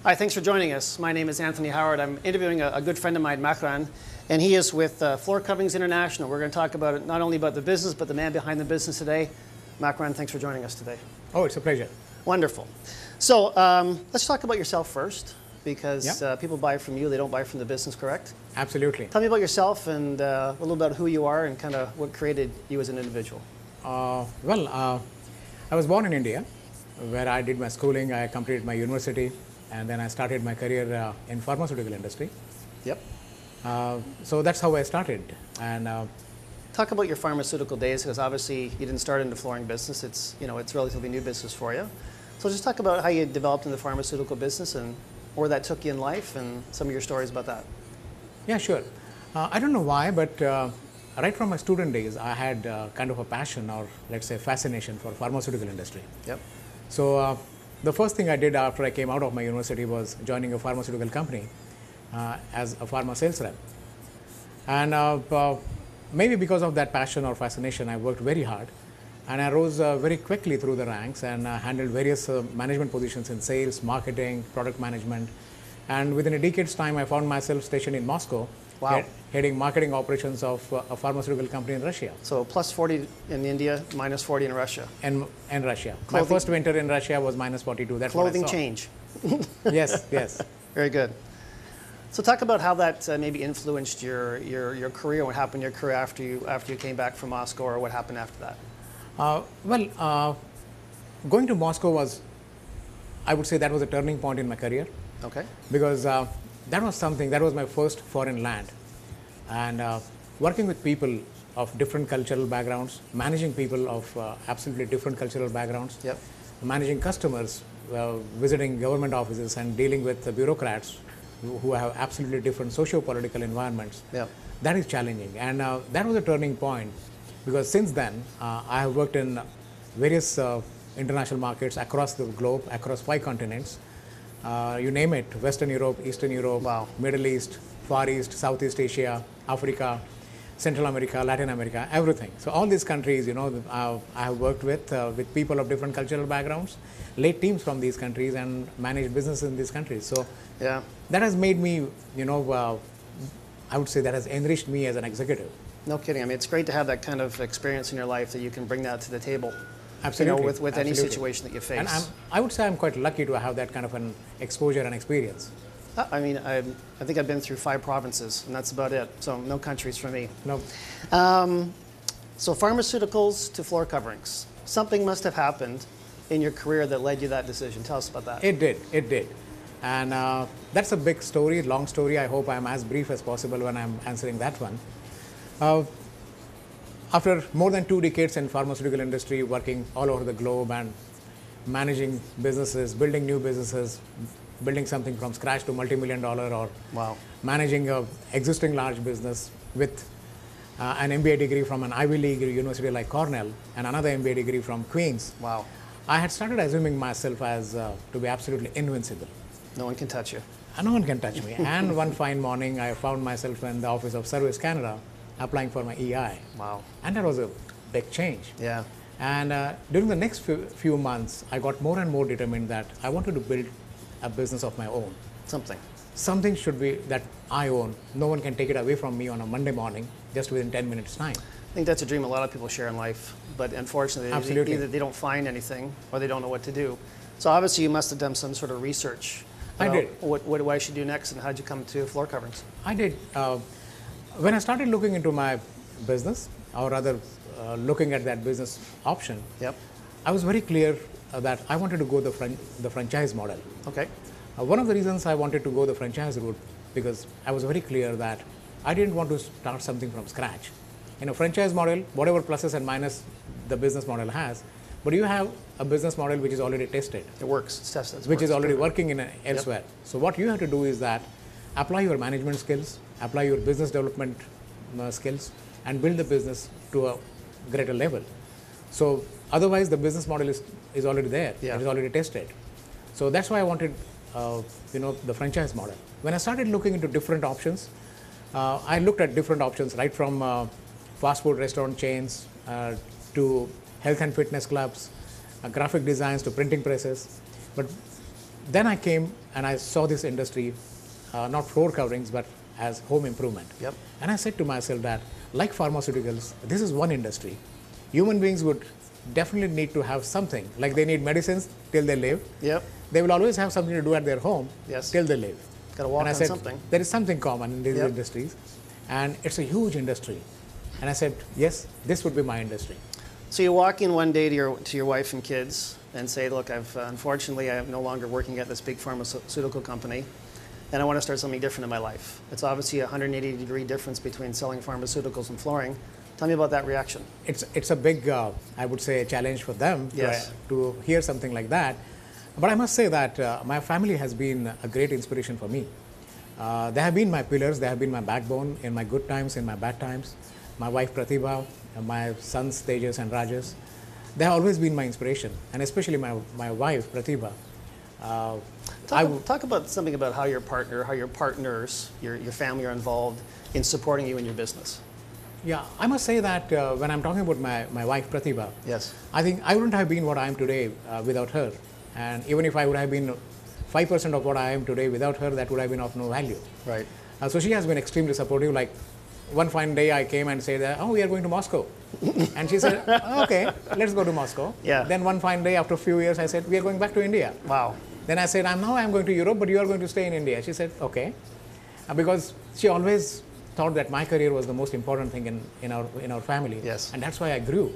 Hi, thanks for joining us. My name is Anthony Howard. I'm interviewing a good friend of mine, Makarand, and he is with Floor Coverings International. We're going to talk about not only about the business, but the man behind the business today. Makarand, thanks for joining us today. Oh, it's a pleasure. Wonderful. So let's talk about yourself first, because people buy from you, they don't buy from the business, correct? Absolutely. Tell me about yourself and a little about who you are and kind of what created you as an individual. I was born in India, where I did my schooling. I completed my university, and then I started my career in pharmaceutical industry. Yep. So that's how I started. And talk about your pharmaceutical days, because obviously you didn't start in the flooring business. It's relatively new business for you. So just talk about how you developed in the pharmaceutical business and where that took you in life and some of your stories about that. Yeah, sure. I don't know why, but right from my student days, I had kind of a passion, or let's say fascination, for pharmaceutical industry. Yep. So the first thing I did after I came out of my university was joining a pharmaceutical company as a pharma sales rep. And maybe because of that passion or fascination, I worked very hard, and I rose very quickly through the ranks and handled various management positions in sales, marketing, product management. And within a decade's time, I found myself stationed in Moscow, heading marketing operations of a pharmaceutical company in Russia. So plus 40 in India, minus 40 in Russia. In Russia. My first winter in Russia was minus 42. That's clothing what I saw. change. Yes, yes. Very good. So talk about how that maybe influenced your career, what happened in your career after you came back from Moscow, or what happened after that? Going to Moscow was, I would say, that was a turning point in my career. Okay. Because that was my first foreign land. And working with people of different cultural backgrounds, managing people of absolutely different cultural backgrounds, yep. Managing customers, visiting government offices, and dealing with the bureaucrats who have absolutely different socio-political environments. Yep. That is challenging. And that was a turning point, because since then, I have worked in various international markets across the globe, across 5 continents. You name it: Western Europe, Eastern Europe, Middle East, Far East, Southeast Asia, Africa, Central America, Latin America, everything. So all these countries, I have worked with people of different cultural backgrounds, led teams from these countries, and managed business in these countries. So that has made me, I would say that has enriched me as an executive. No kidding. I mean, it's great to have that kind of experience in your life that you can bring that to the table. Absolutely. With any situation that you face. And I would say I'm quite lucky to have that kind of an exposure and experience. I mean, I think I've been through 5 provinces, and that's about it. So no countries for me. No. So pharmaceuticals to floor coverings. Something must have happened in your career that led you to that decision. Tell us about that. It did. And that's a big story, long story. I hope I'm as brief as possible when I'm answering that one. After more than 2 decades in pharmaceutical industry, working all over the globe and managing businesses, building new businesses, building something from scratch to multi-million-dollar, or managing an existing large business with an MBA degree from an Ivy League university like Cornell and another MBA degree from Queens. Wow. I had started assuming myself as to be absolutely invincible. No one can touch you. No one can touch me. And one fine morning, I found myself in the office of Service Canada applying for my EI. Wow. And that was a big change. Yeah. And during the next few months, I got more and more determined that I wanted to build a business of my own. Something should be that I own. No one can take it away from me on a Monday morning, just within 10 minutes time. I think that's a dream a lot of people share in life, but unfortunately, either they don't find anything or they don't know what to do. So obviously you must have done some sort of research. I did. What I should do next, and how did you come to floor coverings? I did. When I started looking into my business, or rather looking at that business option, I was very clear that I wanted to go the franchise model. Okay. One of the reasons I wanted to go the franchise route, because I was very clear that I didn't want to start something from scratch. In a franchise model, whatever pluses and minuses the business model has, but you have a business model which is already tested. It works. It's tested. Which is already working in elsewhere. So what you have to do is that apply your management skills, apply your business development skills, and build the business to a greater level. So otherwise, the business model is already there. It is already tested. So that's why I wanted, the franchise model. When I started looking into different options, I looked at different options, right from fast food restaurant chains to health and fitness clubs, graphic designs to printing presses. But then I came and I saw this industry, not floor coverings, but as home improvement. Yep. And I said to myself that, like pharmaceuticals, this is one industry. Human beings would definitely need to have something, like they need medicines till they live. Yep. They will always have something to do at their home till they live. Got to walk and I on said, something. there is something common in these industries, and it's a huge industry. And I said, yes, this would be my industry. So you walk in one day to your wife and kids and say, look, unfortunately, I'm no longer working at this big pharmaceutical company, and I want to start something different in my life. It's obviously a 180-degree difference between selling pharmaceuticals and flooring. Tell me about that reaction. It's a big, I would say, challenge for them to hear something like that. But I must say that my family has been a great inspiration for me. They have been my pillars, they have been my backbone in my good times, in my bad times. My wife Pratibha, my sons Tejas and Rajas, they have always been my inspiration, and especially my wife Pratibha. Talk about something about how your partners, your family are involved in supporting you in your business. Yeah, I must say that when I'm talking about my wife Pratibha, yes, I think I wouldn't have been what I am today without her. And even if I would have been 5% of what I am today without her, that would have been of no value. Right. So she has been extremely supportive. Like one fine day I came and said that, oh, we are going to Moscow. And she said, oh, okay, let's go to Moscow. Yeah. Then one fine day after a few years I said, we are going back to India. Wow. Then I said, I'm going to Europe, but you are going to stay in India. She said, okay. Because she always thought that my career was the most important thing in our family. Yes. And that's why I grew.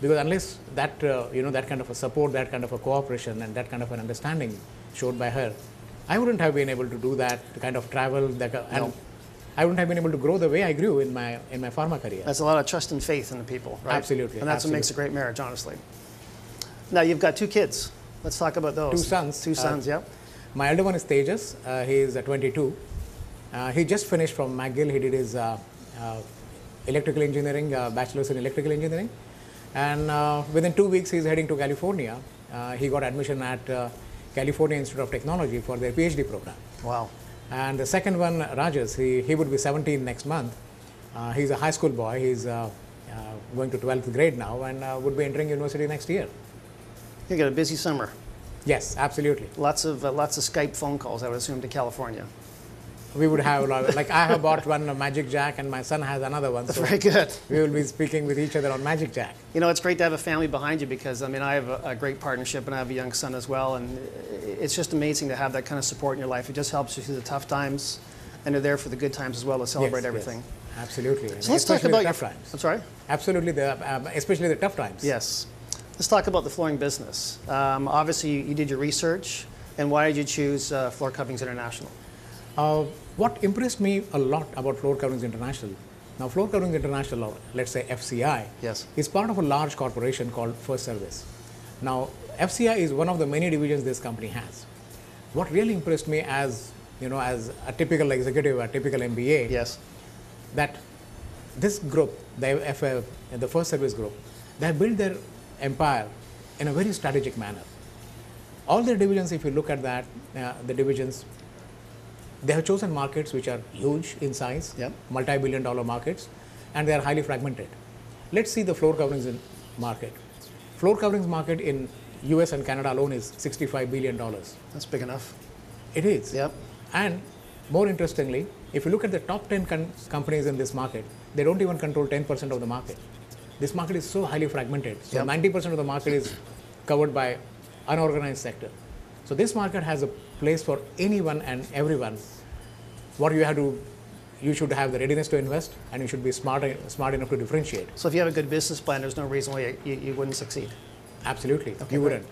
Because unless that, that kind of a support, that kind of a cooperation, and that kind of an understanding showed by her, I wouldn't have been able to do that kind of travel, and I wouldn't have been able to grow the way I grew in my pharma career. That's a lot of trust and faith in the people, right? Absolutely. And that's what makes a great marriage, honestly. Now, you've got 2 kids. Let's talk about those. 2 sons. 2 sons, yeah. My elder one is Tejas. He is 22. He just finished from McGill. He did his electrical engineering, bachelor's in electrical engineering. And within 2 weeks, he's heading to California. He got admission at California Institute of Technology for their PhD program. Wow. And the second one, Rajas, he would be 17 next month. He's a high school boy. He's going to 12th grade now and would be entering university next year. You got a busy summer. Yes, absolutely. Lots of Skype phone calls, I would assume, to California. We would have, like I have bought one Magic Jack and my son has another one. So very good. We will be speaking with each other on Magic Jack. You know, it's great to have a family behind you because, I mean, I have a great partnership and I have a young son as well. And it's just amazing to have that kind of support in your life. It just helps you through the tough times and they're there for the good times as well to celebrate everything. Yes, absolutely. So let's talk about tough times. I'm sorry? Absolutely, especially the tough times. Yes. Let's talk about the flooring business. Obviously, you did your research. And why did you choose Floor Coverings International? What impressed me a lot about Floor Coverings International, now Floor Coverings International, or let's say FCI, is part of a large corporation called First Service. Now, FCI is one of the many divisions this company has. What really impressed me as a typical executive, a typical MBA, that this group, the First Service group, they have built their empire in a very strategic manner. All their divisions, if you look at that, the divisions, they have chosen markets which are huge in size, multi-billion-dollar markets, and they are highly fragmented. Let's see the floor coverings market. Floor coverings market in US and Canada alone is $65 billion. That's big enough. It is. Yep. And more interestingly, if you look at the top 10 companies in this market, they don't even control 10% of the market. This market is so highly fragmented. So 90% of the market is covered by unorganized sector. So this market has a place for anyone and everyone. What you should have the readiness to invest, and you should be smart enough to differentiate. So if you have a good business plan, there's no reason why you wouldn't succeed. Absolutely, okay, you wouldn't.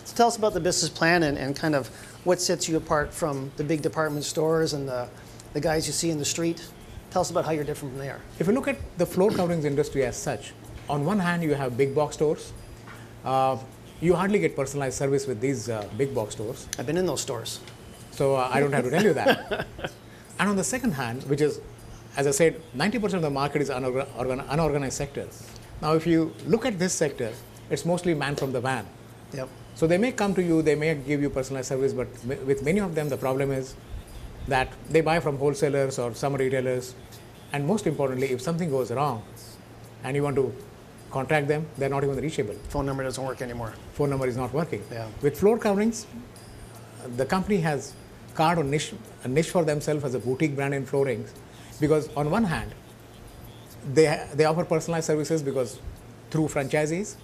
So tell us about the business plan and kind of what sets you apart from the big department stores and the guys you see in the street. Tell us about how you're different from there. If you look at the floor coverings industry as such, on one hand you have big box stores. You hardly get personalized service with these big box stores. I've been in those stores. So I don't have to tell you that. And on the second hand, which is, as I said, 90% of the market is unorganized sector. Now if you look at this sector, it's mostly man from the van. Yep. So they may come to you, they may give you personalized service, but with many of them the problem is that they buy from wholesalers or some retailers. And most importantly, if something goes wrong and you want to contact them, they're not even reachable. Phone number doesn't work anymore. Phone number is not working. Yeah. With floor coverings, the company has carved a niche for themselves as a boutique brand in flooring, because on one hand, they offer personalized services because through franchisees,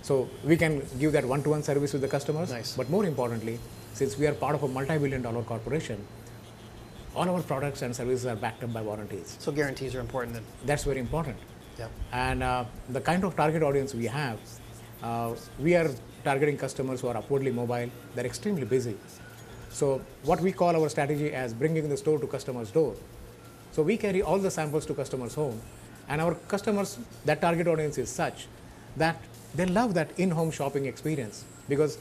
so we can give that one-to-one service with the customers. Nice. But more importantly, since we are part of a multi-billion-dollar corporation, all our products and services are backed up by warranties. So guarantees are important then. That's very important. Yep. And the kind of target audience we have, we are targeting customers who are upwardly mobile. They're extremely busy. So what we call our strategy as bringing the store to customer's door. So we carry all the samples to customers' home, and our customers, that target audience is such that they love that in-home shopping experience, because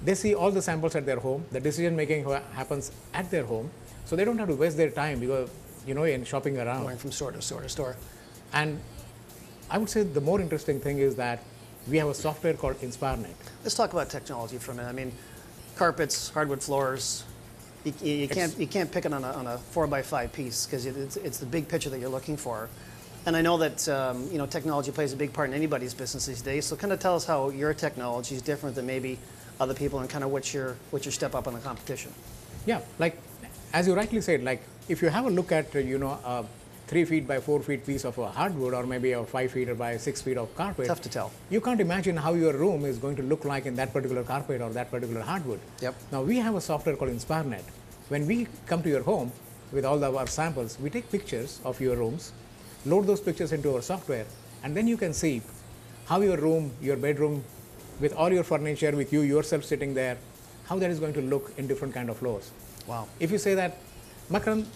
they see all the samples at their home. The decision making happens at their home, so they don't have to waste their time because in shopping around. Going from store to store to store. And I would say the more interesting thing is that we have a software called InspireNet. Let's talk about technology for a minute. I mean, carpets, hardwood floors. You can't pick it on a 4x5 piece because it's the big picture that you're looking for. And I know that technology plays a big part in anybody's business these days. So kind of tell us how your technology is different than maybe other people, and kind of what's your step up on the competition. Yeah, like as you rightly said, like if you have a look at a 3 feet by 4 feet piece of a hardwood, or maybe a 5 feet by 6 feet of carpet. Tough to tell. You can't imagine how your room is going to look like in that particular carpet or that particular hardwood. Yep. Now we have a software called InspireNet. When we come to your home with all our samples, we take pictures of your rooms, load those pictures into our software, and then you can see how your room, your bedroom, with all your furniture, with you yourself sitting there, how that is going to look in different kind of floors. Wow. If you say that, Makarand,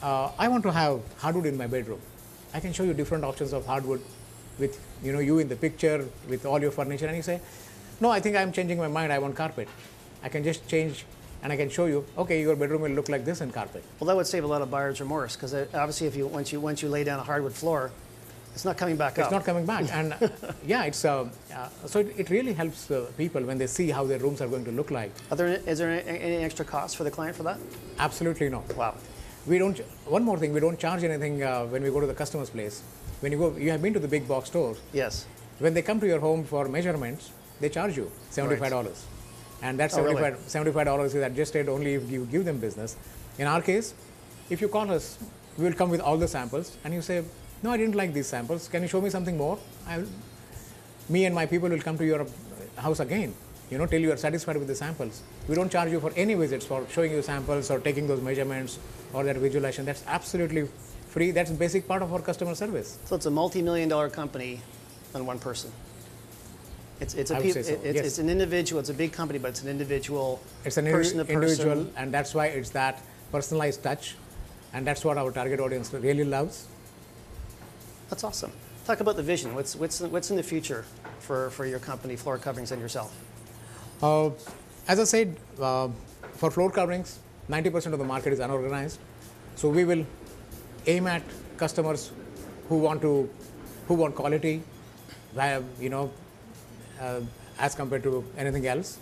I want to have hardwood in my bedroom, I can show you different options of hardwood with you in the picture with all your furniture, and you say, no, I think I'm changing my mind, I want carpet. I can just change and I can show you, okay, your bedroom will look like this in carpet. Well, that would save a lot of buyer's remorse, because obviously if once you lay down a hardwood floor, it's not coming back up. It's not coming back. And yeah, it's so it really helps people when they see how their rooms are going to look like. Is there any extra cost for the client for that? Absolutely no. Wow. We don't. One more thing, we don't charge anything when we go to the customer's place. When you have been to the big box stores. Yes. When they come to your home for measurements, they charge you $75. Right. And that $75 is adjusted only if you give them business. In our case, if you call us, we will come with all the samples, and you say, no, I didn't like these samples. Can you show me something more? Me and my people will come to your house again, till you are satisfied with the samples. We don't charge you for any visits for showing you samples or taking those measurements or that visualization. That's absolutely free. That's a basic part of our customer service. So it's a multi-million-dollar company on one person. It's an individual. It's a big company, but it's an individual. It's an individual, and that's why it's that personalized touch, and that's what our target audience really loves. That's awesome. Talk about the vision. What's in the future for your company, Floor Coverings, and yourself? As I said, for floor coverings, 90% of the market is unorganized. So we will aim at customers who want quality, as compared to anything else.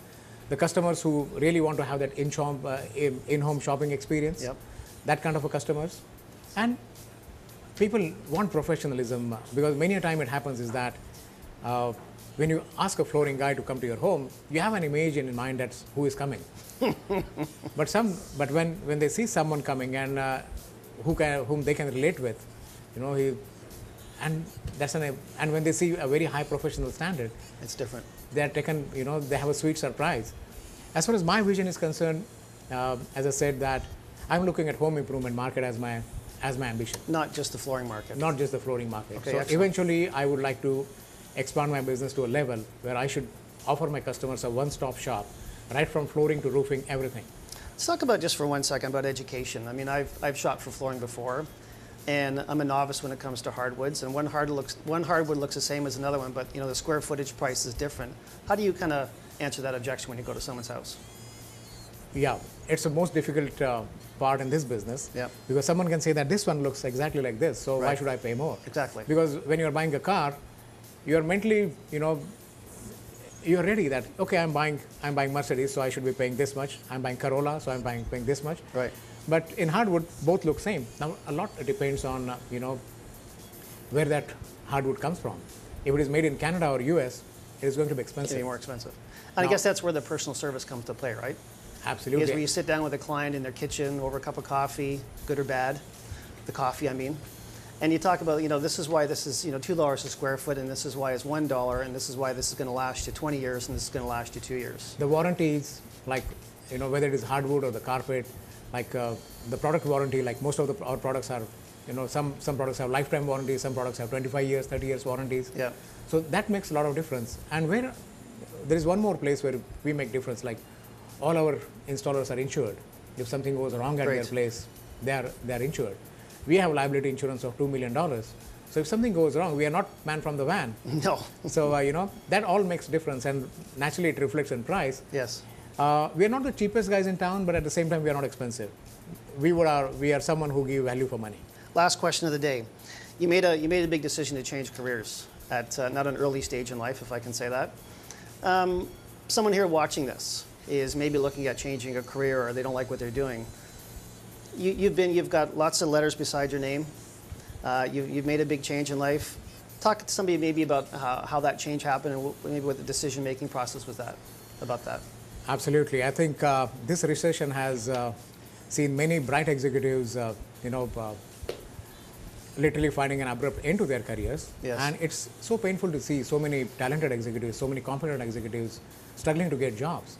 The customers who really want to have that in-home shopping experience. Yep. That kind of a customers. And people want professionalism, because many a time it happens is that when you ask a flooring guy to come to your home, you have an image in mind that's who is coming. But when they see someone coming and whom they can relate with, and when they see a very high professional standard, it's different. They are taken, they have a sweet surprise. As far as my vision is concerned, as I said, that I'm looking at home improvement market as my ambition. Not just the flooring market. Not just the flooring market. Okay, so excellent. Eventually, I would like to expand my business to a level where I should offer my customers a one-stop shop, right from flooring to roofing, everything. Let's talk about, just for 1 second, about education. I mean, I've shopped for flooring before, and I'm a novice when it comes to hardwoods, and one hardwood looks the same as another one, but the square footage price is different. How do you kind of answer that objection when you go to someone's house? Yeah, it's the most difficult part in this business. Yeah. Because someone can say that this one looks exactly like this, so why should I pay more? Exactly. Because when you're buying a car, you're mentally, you're ready that, okay, I'm buying Mercedes, so I should be paying this much. I'm buying Corolla, so I'm paying this much. Right. But in hardwood, both look same. Now, a lot depends on, where that hardwood comes from. If it is made in Canada or US, it is going to be It's going expensive. to be more expensive. And I Now- guess that's where the personal service comes to play, right? Absolutely. Because where you sit down with a client in their kitchen over a cup of coffee, good or bad, the coffee, I mean, and you talk about, this is why this is, $2 a square foot, and this is why it's $1, and this is why this is going to last you 20 years, and this is going to last you 2 years. The warranties, like, whether it is hardwood or the carpet, like the product warranty, like most of our products are, some products have lifetime warranties, some products have 25 years, 30 years warranties. Yeah. So that makes a lot of difference. And where there is one more place where we make difference, like all our installers are insured. If something goes wrong at their place, they are insured. We have liability insurance of $2 million. So if something goes wrong, we are not man from the van. No. So, that all makes difference, and naturally it reflects in price. Yes. We are not the cheapest guys in town, but at the same time, we are not expensive. We are someone who give value for money. Last question of the day. You made a big decision to change careers at not an early stage in life, if I can say that. Someone here watching this is maybe looking at changing a career, or they don't like what they're doing. You've got lots of letters beside your name. You've made a big change in life. Talk to somebody maybe about how that change happened, and maybe what the decision-making process was about that. Absolutely. I think this recession has seen many bright executives, literally finding an abrupt end to their careers. Yes. And it's so painful to see so many talented executives, so many competent executives struggling to get jobs.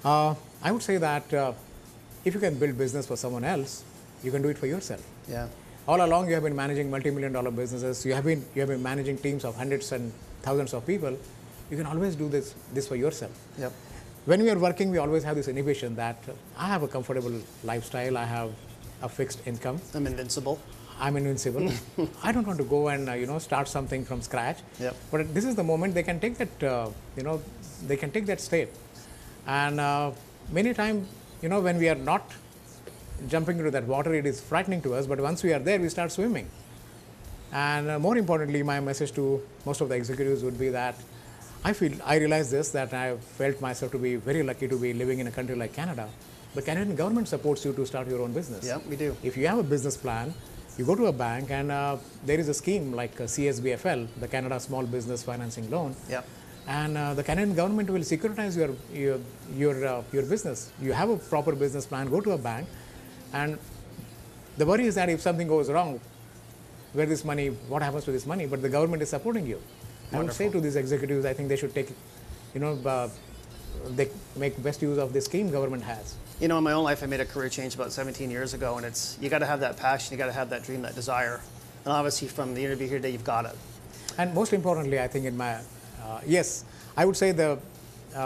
I would say that if you can build business for someone else, you can do it for yourself. Yeah. All along, you have been managing multi-million-dollar businesses. You have been managing teams of hundreds and thousands of people. You can always do this for yourself. Yep. When we are working, we always have this inhibition that I have a comfortable lifestyle. I have a fixed income. I'm invincible. I'm invincible. I don't want to go and start something from scratch. Yep. But this is the moment they can take that. They can take that state. And many times, when we are not jumping into that water, it is frightening to us. But once we are there, we start swimming. And more importantly, my message to most of the executives would be that I realize this, that I felt myself to be very lucky to be living in a country like Canada. The Canadian government supports you to start your own business. Yeah, we do. If you have a business plan, you go to a bank, and there is a scheme like CSBFL, the Canada Small Business Financing Loan. Yep. And the Canadian government will securitize your business. You have a proper business plan, go to a bank, and the worry is that if something goes wrong, where this money, what happens to this money? But the government is supporting you. I would say to these executives, I think they should take, they make best use of the scheme government has. In my own life, I made a career change about 17 years ago, and you got to have that passion, you got to have that dream, that desire. And obviously from the interview here today, you've got it. And most importantly, I think yes, I would say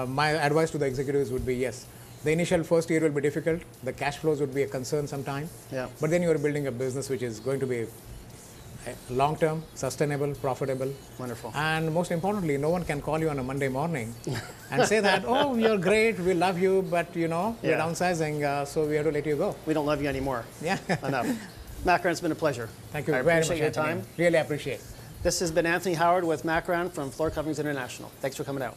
my advice to the executives would be yes. The initial first year will be difficult. The cash flows would be a concern sometime. Yeah. But then you are building a business which is going to be long-term, sustainable, profitable. Wonderful. And most importantly, no one can call you on a Monday morning and say that, oh, you're great, we love you, but we're downsizing, so we have to let you go. We don't love you anymore. Yeah. Enough. Makarand, it's been a pleasure. Thank you I very much. appreciate your time. Really appreciate it. This has been Anthony Howard with Makarand from Floor Coverings International. Thanks for coming out.